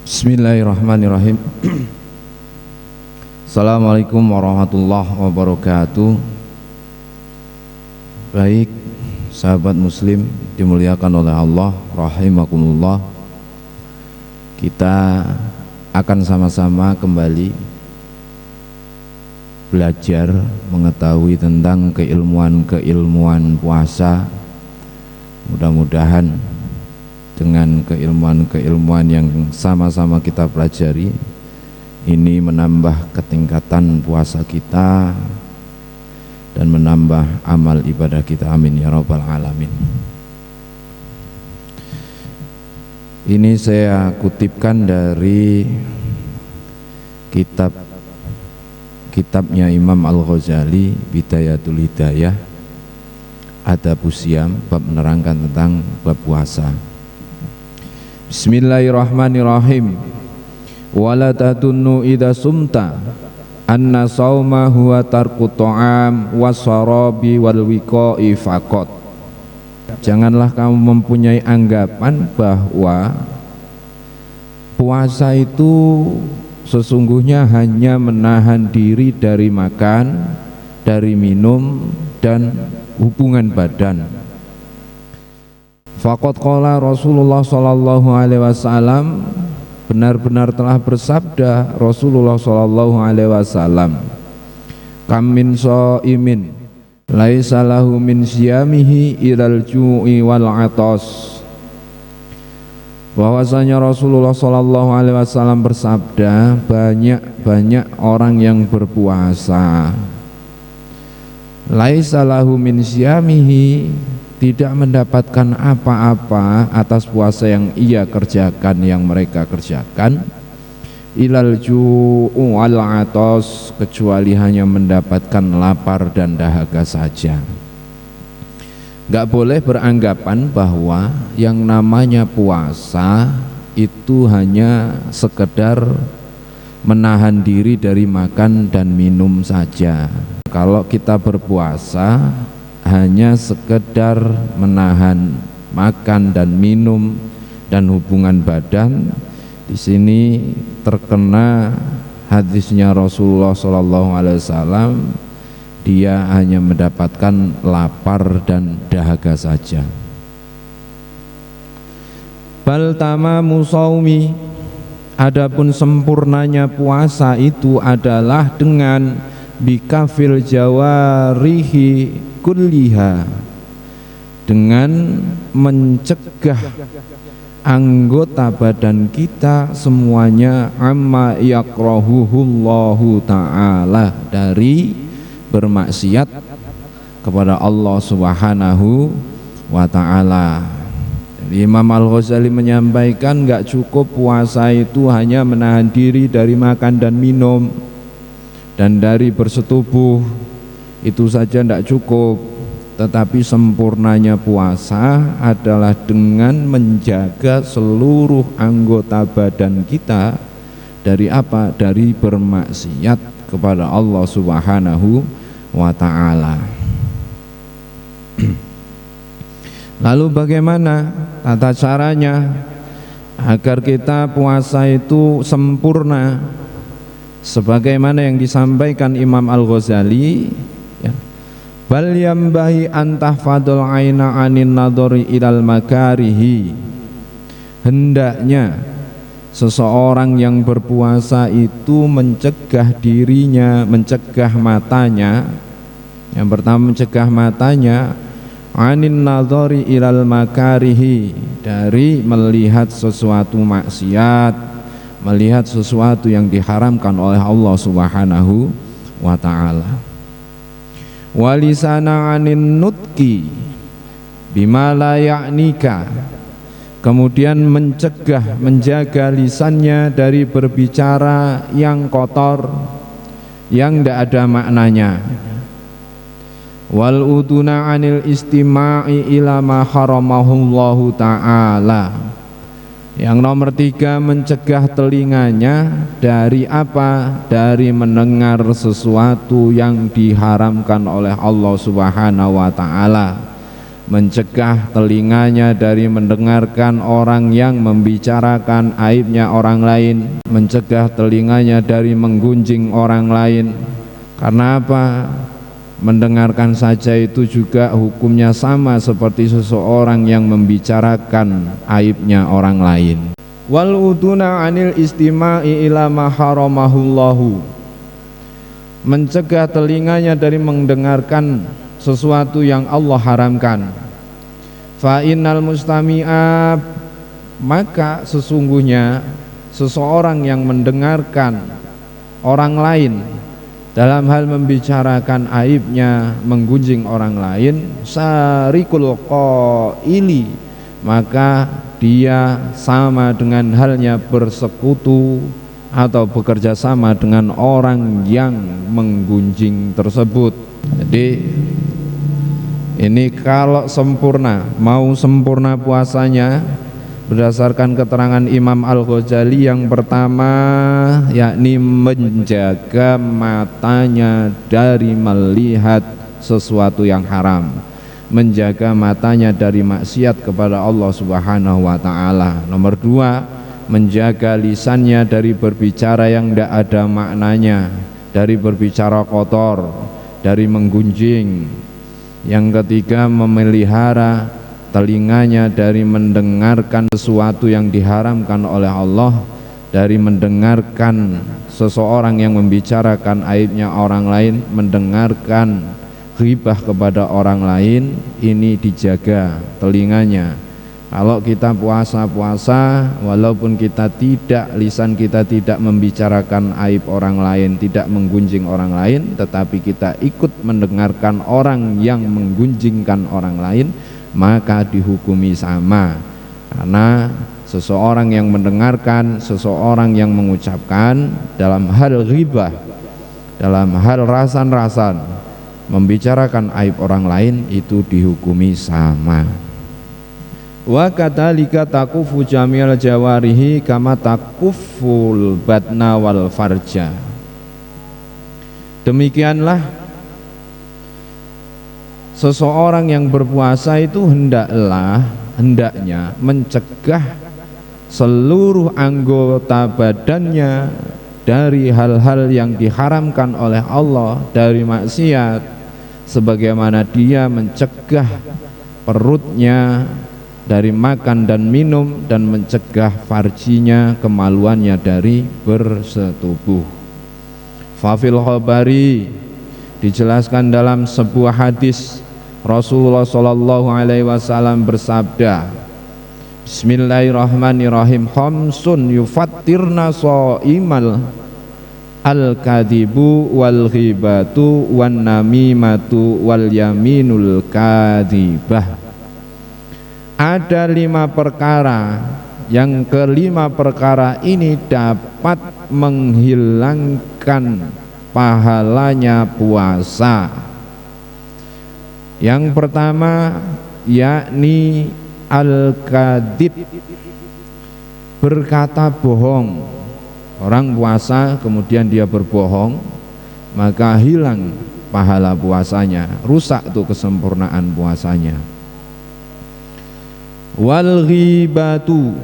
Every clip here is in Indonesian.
Bismillahirrahmanirrahim. Assalamualaikum warahmatullahi wabarakatuh. Baik, sahabat muslim dimuliakan oleh Allah rahimakumullah. Kita akan sama-sama kembali belajar mengetahui tentang keilmuan puasa. Mudah-mudahan dengan keilmuan yang sama-sama kita pelajari ini menambah ketingkatan puasa kita dan menambah amal ibadah kita, amin ya rabbal alamin. Ini saya kutipkan dari kitabnya Imam Al-Ghazali, Bidayatul Hidayah, Adabus Shiyam, bab menerangkan tentang bab puasa. Bismillahirrahmanirrahim. Wala tatunnu idza sumta anna sauma huwa tarku ta'am wasarabi wal wiqa'i faqat. Janganlah kamu mempunyai anggapan bahwa puasa itu sesungguhnya hanya menahan diri dari makan, dari minum dan hubungan badan. Faqad qala Rasulullah sallallahu alaihi wasallam, benar-benar telah bersabda Rasulullah sallallahu alaihi wasallam, kam min shaimin laisa lahu min siyamihi ilal ju'i wal atas. Bahwasanya Rasulullah sallallahu alaihi wasallam bersabda, banyak orang yang berpuasa laisa lahu min siyamihi, tidak mendapatkan apa-apa atas puasa yang ia kerjakan, yang mereka kerjakan, ilal ju'u wal atas, kecuali hanya mendapatkan lapar dan dahaga saja. Gak boleh beranggapan bahwa yang namanya puasa itu hanya sekedar menahan diri dari makan dan minum saja. Kalau kita berpuasa hanya sekedar menahan makan dan minum dan hubungan badan, di sini terkena hadisnya Rasulullah SAW, dia hanya mendapatkan lapar dan dahaga saja. Bal tamamu shaumi, adapun sempurnanya puasa itu adalah dengan bikafil jawarihi kulliha, dengan mencegah anggota badan kita semuanya amma yakrahuhullahu ta'ala, dari bermaksiat kepada Allah subhanahu wa ta'ala. Imam Al-Ghazali menyampaikan gak cukup puasa itu hanya menahan diri dari makan dan minum dan dari bersetubuh, itu saja tidak cukup, tetapi sempurnanya puasa adalah dengan menjaga seluruh anggota badan kita dari apa? Dari bermaksiat kepada Allah subhanahu wa ta'ala. Lalu bagaimana tata caranya agar kita puasa itu sempurna sebagaimana yang disampaikan Imam Al-Ghazali, ya. Bal yambahi antahfadul aina anin nadhari ilal makarihi, hendaknya seseorang yang berpuasa itu mencegah dirinya, mencegah matanya. Yang pertama mencegah matanya, anin nadhari ilal makarihi, dari melihat sesuatu maksiat, melihat sesuatu yang diharamkan oleh Allah subhanahu wa ta'ala. Walisana anin nutki bima la ya'nika, kemudian mencegah, menjaga lisannya dari berbicara yang kotor, yang tidak ada maknanya. Wal uduna anil istima'i ila ma haramahullahu ta'ala. Yang nomor 3, mencegah telinganya dari apa? Dari mendengar sesuatu yang diharamkan oleh Allah subhanahu wa ta'ala. mencegah telinganya dari mendengarkan orang yang membicarakan aibnya orang lain, mencegah telinganya dari menggunjing orang lain. Karena apa? Mendengarkan saja itu juga hukumnya sama seperti seseorang yang membicarakan aibnya orang lain. Wal uduna anil istima'i ila ma haramahullahu, mencegah telinganya dari mendengarkan sesuatu yang Allah haramkan. Fa innal mustami'a, maka sesungguhnya seseorang yang mendengarkan orang lain dalam hal membicarakan aibnya, menggunjing orang lain, syarikul qaili, maka dia sama dengan halnya bersekutu atau bekerja sama dengan orang yang menggunjing tersebut. Jadi ini kalau sempurna, mau sempurna puasanya, berdasarkan keterangan Imam Al-Ghazali yang pertama, yakni menjaga matanya dari melihat sesuatu yang haram, menjaga matanya dari maksiat kepada Allah Subhanahu wa ta'ala. Nomor dua, menjaga lisannya dari berbicara yang tidak ada maknanya, dari berbicara kotor, dari menggunjing. Yang ketiga, memelihara telinganya dari mendengarkan sesuatu yang diharamkan oleh Allah, dari mendengarkan seseorang yang membicarakan aibnya orang lain, mendengarkan ghibah kepada orang lain. Ini dijaga telinganya. Kalau kita puasa-puasa, walaupun kita tidak, lisan kita tidak membicarakan aib orang lain, tidak menggunjing orang lain, tetapi kita ikut mendengarkan orang yang menggunjingkan orang lain, maka dihukumi sama. Karena seseorang yang mendengarkan, seseorang yang mengucapkan dalam hal ghibah, dalam hal rasan-rasan, membicarakan aib orang lain, itu dihukumi sama. Wa kadzalika takufu jami'al jawarihi kama takuful batna wal farja. Demikianlah seseorang yang berpuasa itu hendaknya mencegah seluruh anggota badannya dari hal-hal yang diharamkan oleh Allah, dari maksiat, sebagaimana dia mencegah perutnya dari makan dan minum, dan mencegah farjinya, kemaluannya, dari bersetubuh. Fafil khabari, dijelaskan dalam sebuah hadis, Rasulullah Shallallahu Alaihi Wasallam bersabda, Bismillahirrahmanirrahim, khamsun yufattirna sha'imal, al-kadibu wal ghibatu wan namimatu wal yaminul kadibah. Ada 5 perkara, yang kelima perkara ini dapat menghilangkan pahalanya puasa. Yang pertama yakni al-kadib, berkata bohong. Orang puasa kemudian dia berbohong, maka hilang pahala puasanya, rusak tuh kesempurnaan puasanya. Wal ghibatu,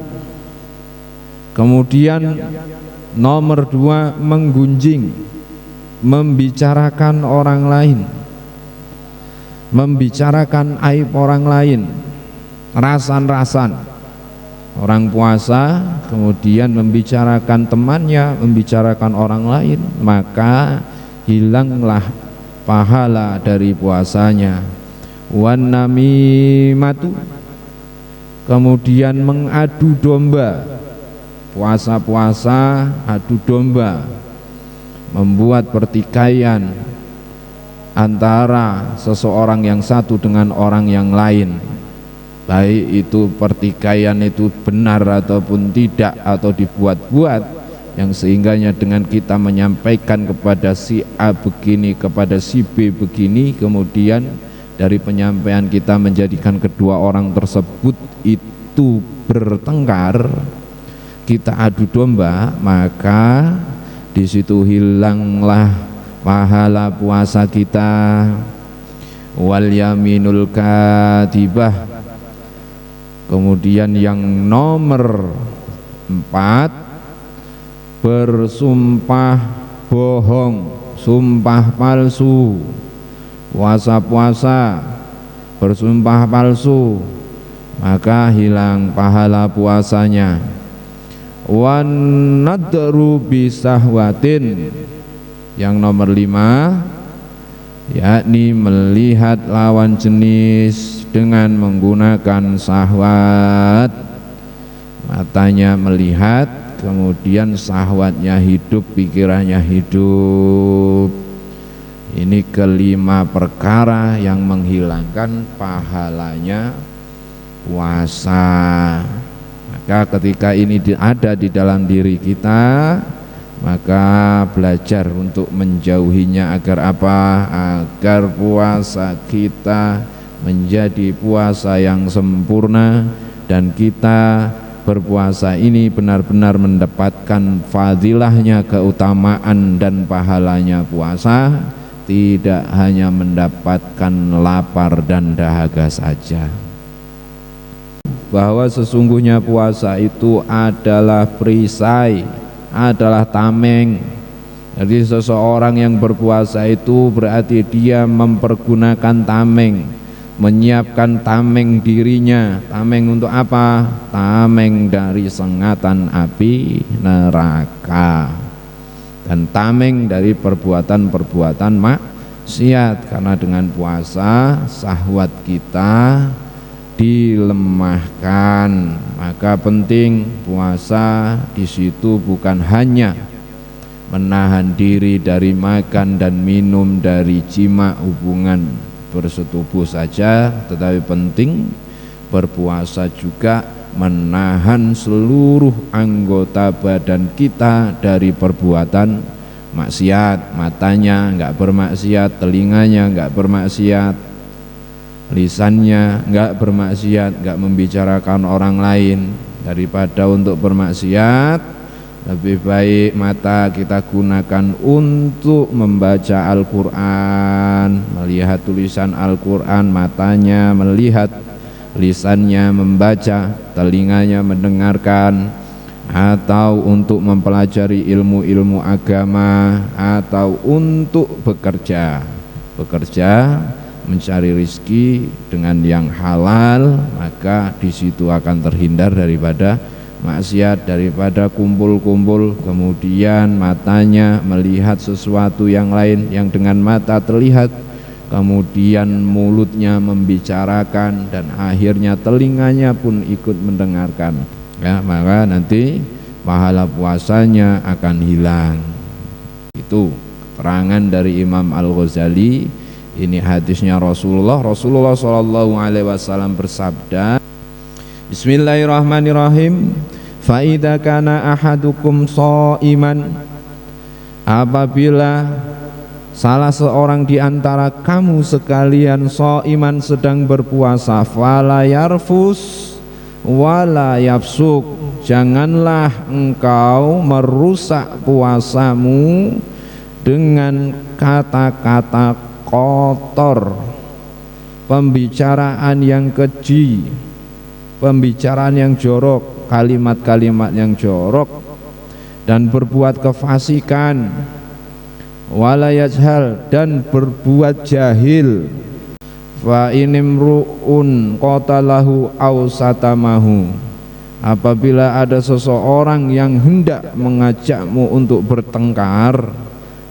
kemudian nomor 2 menggunjing, membicarakan orang lain, membicarakan aib orang lain, rasan-rasan. Orang puasa kemudian membicarakan temannya, membicarakan orang lain, maka hilanglah pahala dari puasanya. Wan namimatu, kemudian mengadu domba, puasa-puasa adu domba, membuat pertikaian antara seseorang yang satu dengan orang yang lain, baik itu pertikaian itu benar ataupun tidak, atau dibuat-buat, yang sehingganya dengan kita menyampaikan kepada si A begini, kepada si B begini, kemudian dari penyampaian kita menjadikan kedua orang tersebut itu bertengkar, kita adu domba, maka di situ hilanglah pahala puasa kita. wal yaminul kadhibah. Kemudian yang nomor 4, bersumpah bohong, sumpah palsu. Puasa-puasa bersumpah palsu, maka hilang pahala puasanya. Wan nadru bisahwatin, yang nomor 5, yakni melihat lawan jenis dengan menggunakan syahwat. Matanya melihat, kemudian syahwatnya hidup, pikirannya hidup. Ini kelima perkara yang menghilangkan pahalanya puasa. Maka ketika ini ada di dalam diri kita, maka belajar untuk menjauhinya. Agar apa? Agar puasa kita menjadi puasa yang sempurna, dan kita berpuasa ini benar-benar mendapatkan fadilahnya, keutamaan dan pahalanya puasa, tidak hanya mendapatkan lapar dan dahaga saja. Bahwa sesungguhnya puasa itu adalah perisai, adalah tameng. Jadi seseorang yang berpuasa itu berarti dia mempergunakan tameng, menyiapkan tameng dirinya. Tameng untuk apa? Tameng dari sengatan api neraka, dan tameng dari perbuatan-perbuatan maksiat. Karena dengan puasa syahwat kita dilemahkan. Maka penting puasa di situ bukan hanya menahan diri dari makan dan minum, dari jima, hubungan bersetubuh saja, tetapi penting berpuasa juga menahan seluruh anggota badan kita dari perbuatan maksiat. Matanya enggak bermaksiat, telinganya enggak bermaksiat, lisannya enggak bermaksiat, enggak membicarakan orang lain. Daripada untuk bermaksiat, lebih baik mata kita gunakan untuk membaca Al-Quran, melihat tulisan Al-Quran. Matanya melihat, lisannya membaca, telinganya mendengarkan, atau untuk mempelajari ilmu-ilmu agama, atau untuk bekerja mencari rizki dengan yang halal. Maka di situ akan terhindar daripada maksiat, daripada kumpul-kumpul. Kemudian matanya melihat sesuatu yang lain yang dengan mata terlihat, kemudian mulutnya membicarakan, dan akhirnya telinganya pun ikut mendengarkan, ya, maka nanti pahala puasanya akan hilang. Itu keterangan dari Imam Al-Ghazali. Ini hadisnya Rasulullah Shallallahu Alaihi Wasallam bersabda, Bismillahirrahmanirrahim. Fa idza kana ahadukum shaiman, apabila salah seorang di antara kamu sekalian shaiman, sedang berpuasa, fala yarfus wala yafsuk, janganlah engkau merusak puasamu dengan kata-kata kotor, pembicaraan yang keji, pembicaraan yang jorok, kalimat-kalimat yang jorok, dan berbuat kefasikan. Wala yajhal, dan berbuat jahil. Fa inimru'un qatalahu aw satamahu, apabila ada seseorang yang hendak mengajakmu untuk bertengkar,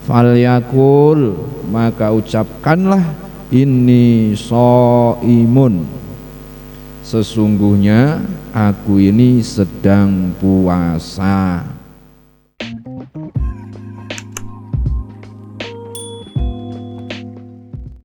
falyakul, maka ucapkanlah, inni shaimun, sesungguhnya aku ini sedang puasa.